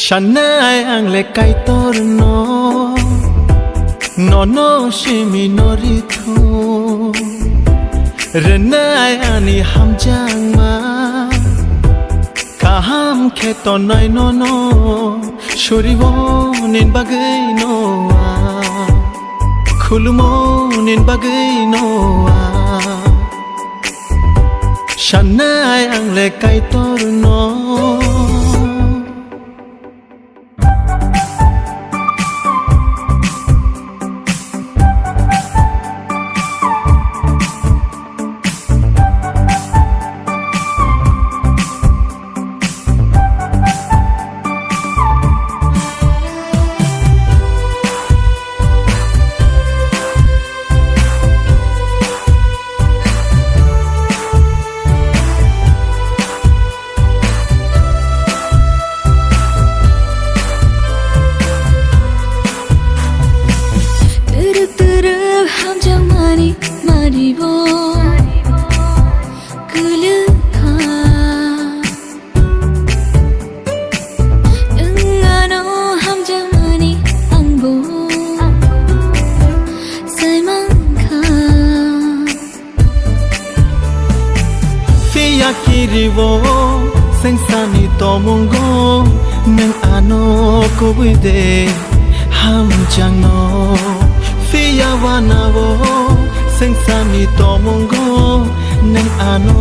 Shanai ang le kai torno no shimi noritu renai ani hamjang ma kaham kheto nai no shuribo nin bagai no khulumo nin bagai no Shanai ang le kai torno Kirivo sengsani tomungo nang ano ko wide ham jangno fiya wanavo sengsani tomungo nang ano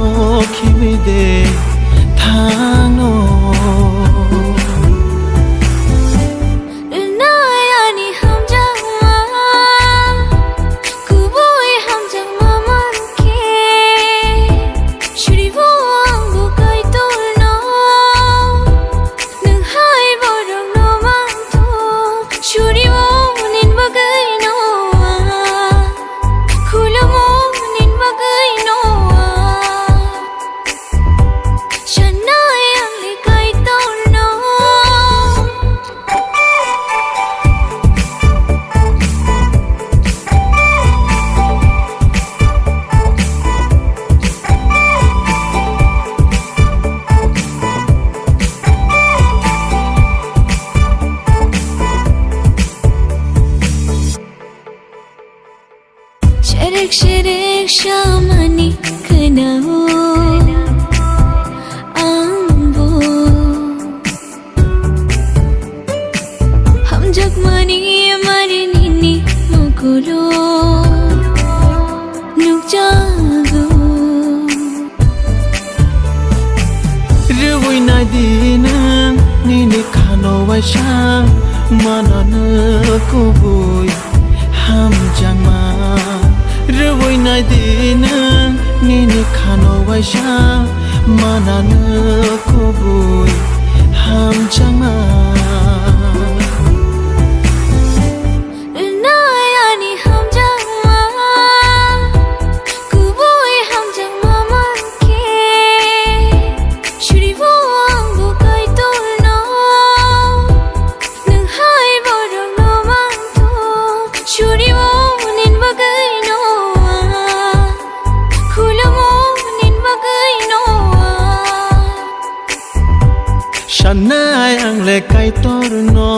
kiwide thano Shirik shamani kanao ambo hamjak mani marinini mukulo nukjago ruwi na dinang nini khano waisha manana kubui hamjang ma Ruwi na dinang nini khano waisha manana kubui hamjang ma Shanai ang le kai torno